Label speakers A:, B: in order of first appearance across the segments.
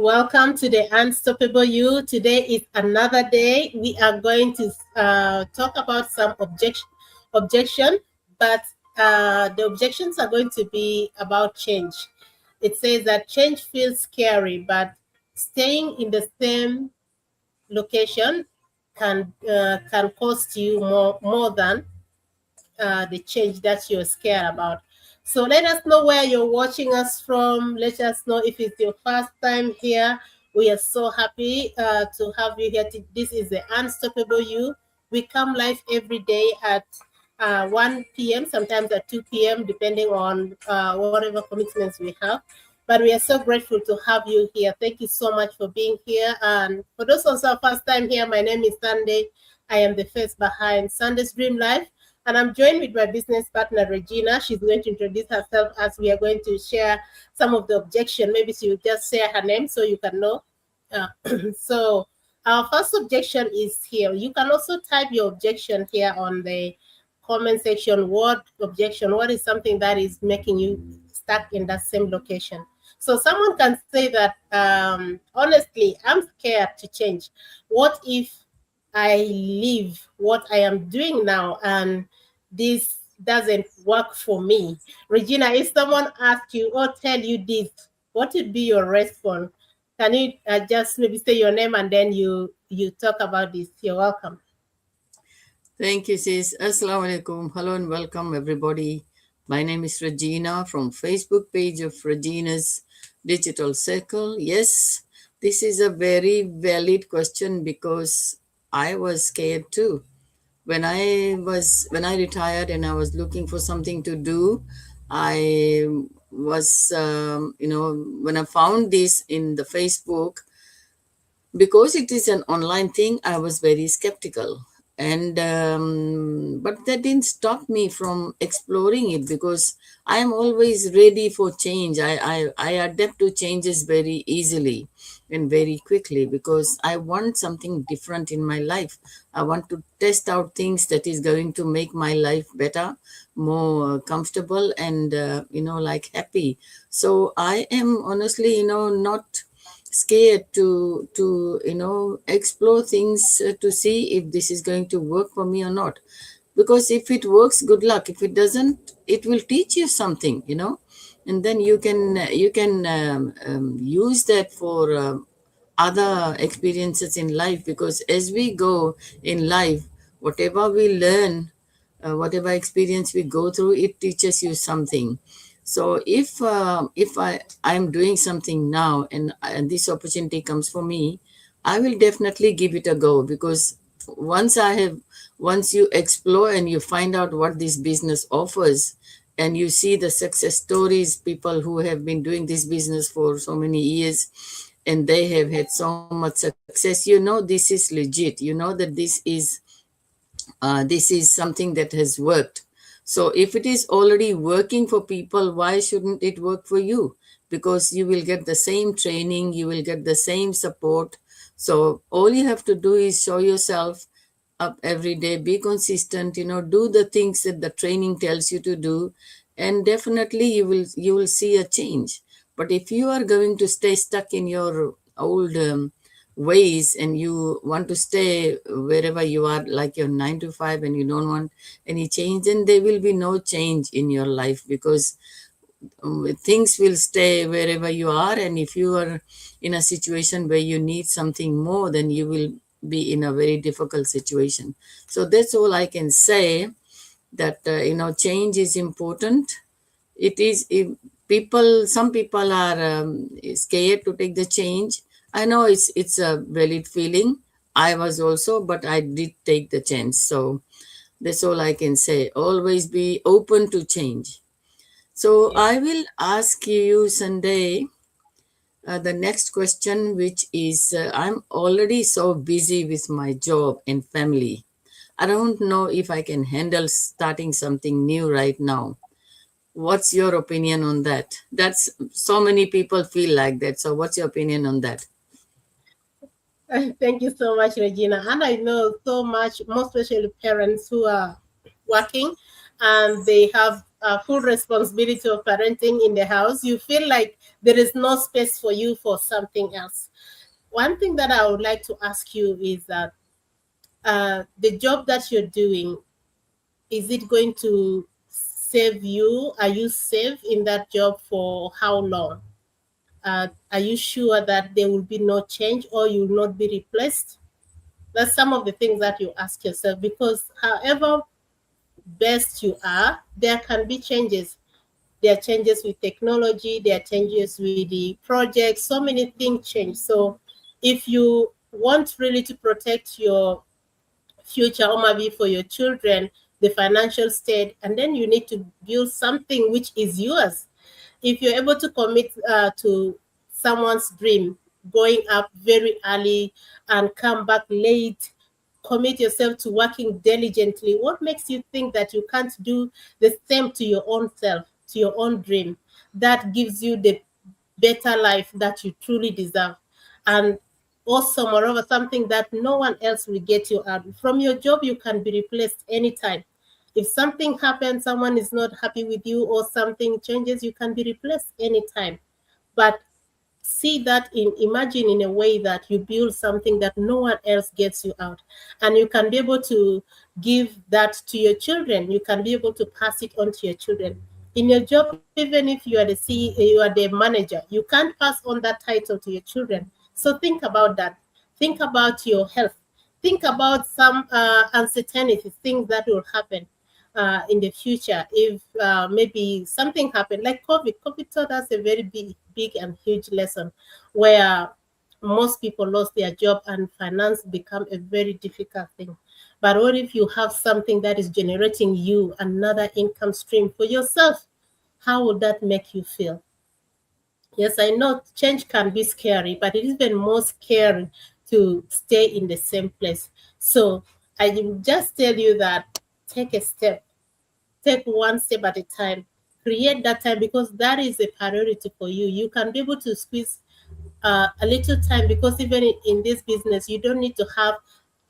A: Welcome to the Unstoppable You. Today is another day. We are going to talk about some objection, but the objections are going to be about change. It says that change feels scary, but staying in the same location can cost you more than the change that you're scared about. So let us know where you're watching us from. Let us know if it's your first time here. We are so happy to have you here. This is the Unstoppable You. We come live every day at 1 p.m., sometimes at 2 p.m., depending on whatever commitments we have. But we are so grateful to have you here. Thank you so much for being here. And for those also first time here, my name is Sunday. I am the face behind Sunday's Dream Life. And I'm joined with my business partner, Regina. She's going to introduce herself as we are going to share some of the objection. Maybe she will just share her name so you can know. Uh, so our first objection is here. You can also type your objection here on the comment section. What objection? What is something that is making you stuck in that same location? So someone can say that, honestly, I'm scared to change. What if I leave what I am doing now and this doesn't work for me? Regina, if someone asks you or tell you this, what would be your response? Can you just maybe say your name and then you talk about this? You're welcome.
B: Thank you, sis. Assalamu alaikum. Hello and welcome, everybody. My name is Regina from Facebook page of Regina's Digital Circle. Yes, this is a very valid question because I was scared too. When I retired and I was looking for something to do, I was when I found this in the Facebook, because it is an online thing, I was very skeptical, and but that didn't stop me from exploring it because I am always ready for change. I adapt to changes very easily and very quickly because I want something different in my life. I want to test out things that is going to make my life better, more comfortable, and like happy. So I am honestly not scared to explore things, to see if this is going to work for me or not, because if it works, good luck. If it doesn't, it will teach you something, and then you can use that for other experiences in life, because as we go in life, whatever we learn, whatever experience we go through, it teaches you something. So if I'm doing something now, and this opportunity comes for me, I will definitely give it a go, because once you explore and you find out what this business offers, and you see the success stories, people who have been doing this business for so many years, and they have had so much success, this is legit. That this is something that has worked. So if it is already working for people, why shouldn't it work for you? Because you will get the same training, you will get the same support. So all you have to do is show yourself up every day, be consistent, do the things that the training tells you to do, and definitely you will see a change. But if you are going to stay stuck in your old ways, and you want to stay wherever you are, like your 9 to 5, and you don't want any change, then there will be no change in your life, because things will stay wherever you are. And if you are in a situation where you need something more, then you will be in a very difficult situation. So that's all I can say, that change is important. It is, if some people are scared to take the change. I know it's a valid feeling. I was also, but I did take the chance. So that's all I can say. Always be open to change. So
A: Yes.
B: I will ask you, Sunday, the next question, which is, I'm already so busy with my job and family. I don't know if I can handle starting something new right now. What's your opinion on that? That's, so many people feel like that. So what's your opinion on that?
A: Thank you so much, Regina. And I know so much, most especially parents who are working and they have full responsibility of parenting in the house, you feel like there is no space for you for something else. One thing that I would like to ask you is that the job that you're doing, is it going to save you? Are you safe in that job for how long? Are you sure that there will be no change or you will not be replaced? That's some of the things that you ask yourself, because however best you are, there can be changes. There are changes with technology, there are changes with the project, so many things change. So if you want really to protect your future, or maybe for your children, the financial state, and then you need to build something which is yours. If you're able to commit to someone's dream, going up very early and come back late, commit yourself to working diligently, what makes you think that you can't do the same to your own self, to your own dream? That gives you the better life that you truly deserve. And also, moreover, something that no one else will get you out. From your job, you can be replaced anytime. If something happens, someone is not happy with you, or something changes, you can be replaced anytime. But see that imagine in a way that you build something that no one else gets you out, and you can be able to give that to your children. You can be able to pass it on to your children. In your job, even if you are the CEO, you are the manager, you can't pass on that title to your children. So think about that. Think about your health. Think about some uncertainty things that will happen in the future. If maybe something happened, like COVID taught us a very big and huge lesson, where most people lost their job and finance become a very difficult thing. But what if you have something that is generating you another income stream for yourself? How would that make you feel? Yes, I know change can be scary, but it is even more scary to stay in the same place. So I will just tell you that take a step, take one step at a time, create that time, because that is a priority for you. You can be able to squeeze a little time, because even in this business, you don't need to have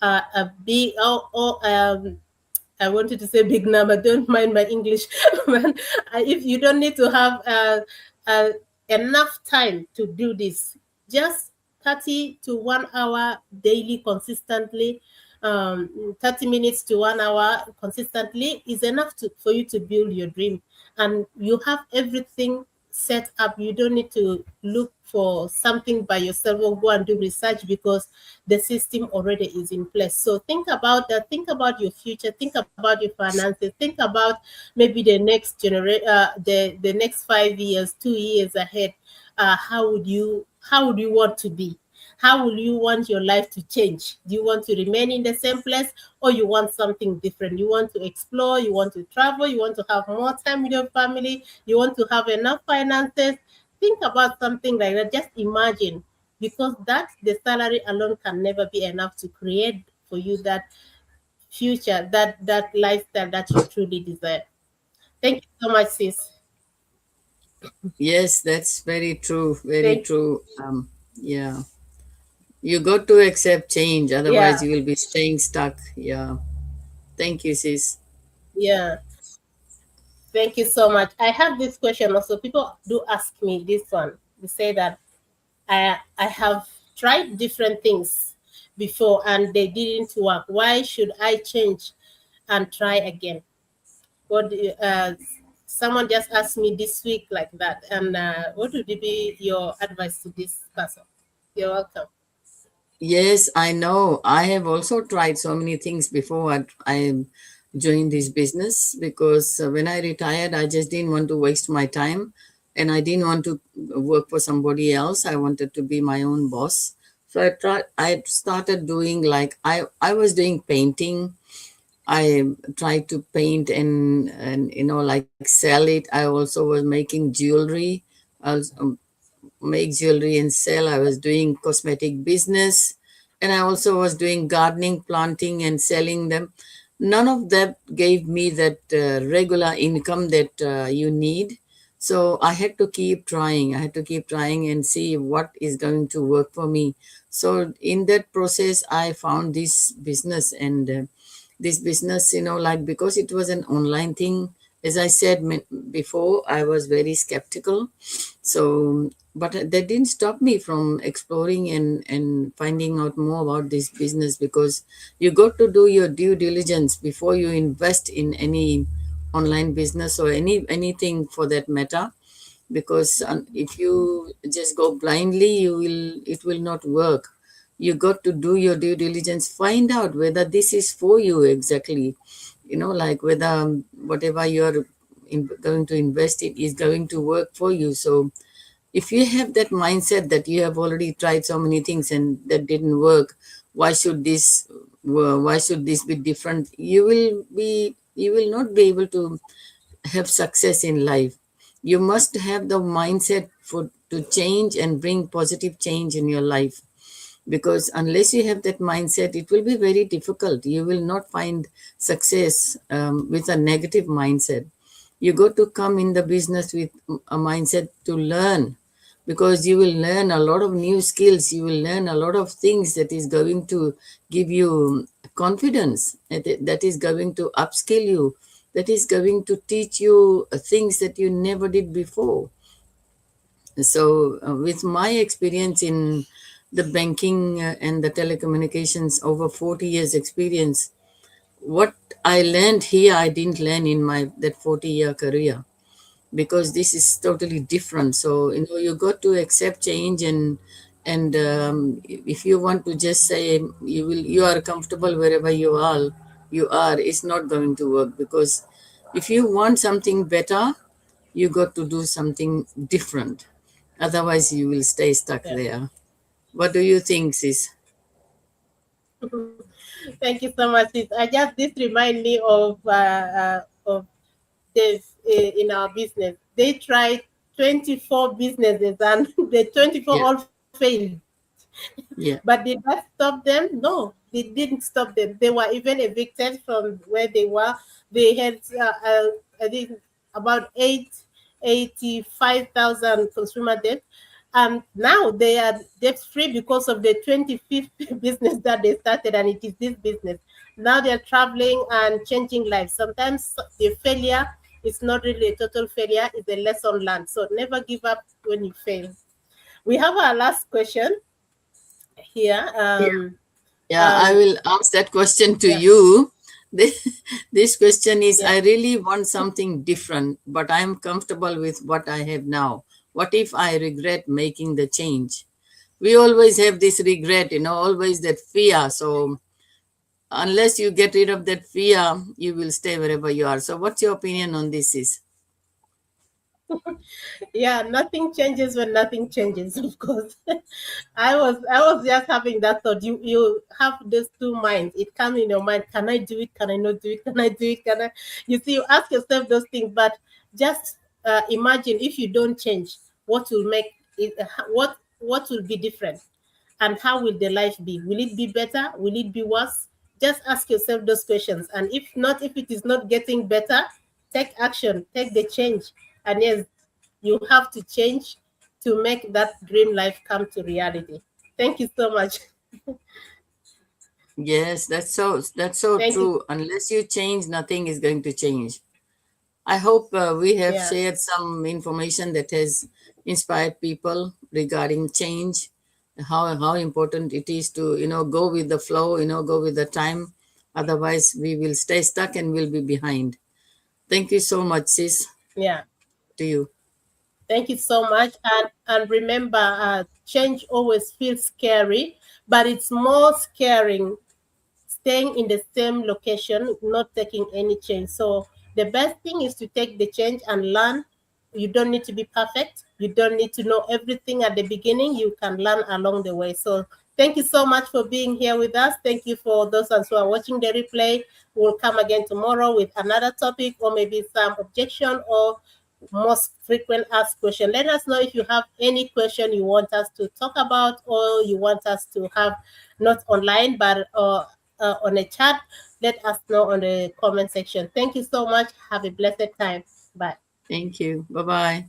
A: a big I wanted to say big number. Don't mind my English, man. If you don't need to have uh, enough time to do this, just 30 to 1 hour daily consistently, 30 minutes to 1 hour consistently is enough for you to build your dream. And you have everything set up. You don't need to look for something by yourself or go and do research, because the system already is in place. So think about that. Think about your future. Think about your finances. Think about maybe the next the next 5 years, 2 years ahead. How would you want to be? How will you want your life to change? Do you want to remain in the same place, or you want something different? You want to explore, you want to travel, you want to have more time with your family, you want to have enough finances. Think about something like that. Just imagine, because that the salary alone can never be enough to create for you that future, that lifestyle that you truly desire. Thank you so much, sis.
B: Yes, that's very true. Very
A: Thank
B: true. Yeah. You got to accept change, otherwise
A: Yeah,
B: you will be staying stuck. Yeah. Thank you, sis.
A: yeah. Thank you so much. I have this question also. People do ask me this one. They say that I have tried different things before and they didn't work. Why should I change and try again? What someone just asked me this week like that, and what would be your advice to this person? You're welcome.
B: Yes, I know. I have also tried so many things before I joined this business, because when I retired, I just didn't want to waste my time, and I didn't want to work for somebody else. I wanted to be my own boss. So I started doing, like, I was doing painting. I tried to paint and like sell it. I also was making jewelry. I was make jewelry and sell. I was doing cosmetic business, and I also was doing gardening, planting, and selling them. None of that gave me that regular income that you need. So I had to keep trying. I had to keep trying and see what is going to work for me. So in that process, I found this business, and this business, like, because it was an online thing, As I said before, I was very skeptical. So, but that didn't stop me from exploring and finding out more about this business, because you got to do your due diligence before you invest in any online business or anything for that matter. Because if you just go blindly, it will not work. You got to do your due diligence, find out whether this is for you exactly, like whether whatever you're going to invest in is going to work for you. So if you have that mindset that you have already tried so many things and that didn't work, why should this be different? You will not be able to have success in life. You must have the mindset for to change and bring positive change in your life, because unless you have that mindset, it will be very difficult. You will not find success with a negative mindset. You got to come in the business with a mindset to learn, because you will learn a lot of new skills. You will learn a lot of things that is going to give you confidence, that is going to upskill you, that is going to teach you things that you never did before. So, with my experience in the banking and the telecommunications, over 40 years experience, what I learned here, I didn't learn in my that 40-year career, because this is totally different. So, you got to accept change, and if you want to just say you are comfortable wherever you are, it's not going to work, because if you want something better, you got to do something different. Otherwise, you will stay stuck
A: Yeah.
B: there. What do you think, sis?
A: Thank you so much. I just this remind me of this in our business. They tried 24 businesses and the 24
B: Yeah,
A: all failed. But
B: yeah,
A: did that stop them? No, they didn't stop them. They were even evicted from where they were. They had, I think, about 85,000 consumer debt. And now they are debt free because of the 25th business that they started, and it is this business. Now they're traveling and changing lives. Sometimes the failure is not really a total failure, it's a lesson learned. So never give up when you fail. We have our last question here.
B: yeah. Yeah, I will ask that question to
A: Yeah,
B: you. This question is,
A: yeah.
B: I really want something different, but I'm comfortable with what I have now. What if I regret making the change? We always have this regret, always that fear. So unless you get rid of that fear, you will stay wherever you are. So what's your opinion on this is?
A: Yeah, nothing changes when nothing changes, of course. I was just having that thought. You have these two minds. It comes in your mind. Can I do it? Can I not do it? Can I do it? Can I? You see, you ask yourself those things, but just imagine if you don't change, what will make it? What will be different? And how will the life be? Will it be better? Will it be worse? Just ask yourself those questions. And if not, if it is not getting better, take action, take the change. And yes, you have to change to make that dream life come to reality. Thank you so much.
B: Yes, that's so
A: Thank you.
B: true. Unless you change, nothing is going to change. I hope we have
A: Yeah.
B: shared some information that has inspired people regarding change, how important it is to go with the flow, go with the time. Otherwise, we will stay stuck and we'll be behind. Thank you so much, sis.
A: Yeah.
B: To you.
A: Thank you so much. And remember, change always feels scary, but it's more scaring staying in the same location, not taking any change. So the best thing is to take the change and learn. You don't need to be perfect. You don't need to know everything at the beginning. You can learn along the way. So thank you so much for being here with us. Thank you for those who are watching the replay. We'll come again tomorrow with another topic or maybe some objection or most frequent asked question. Let us know if you have any question you want us to talk about or you want us to have not online but on a chat. Let us know on the comment section. Thank you so much. Have a blessed time. Bye.
B: Thank you. Bye bye.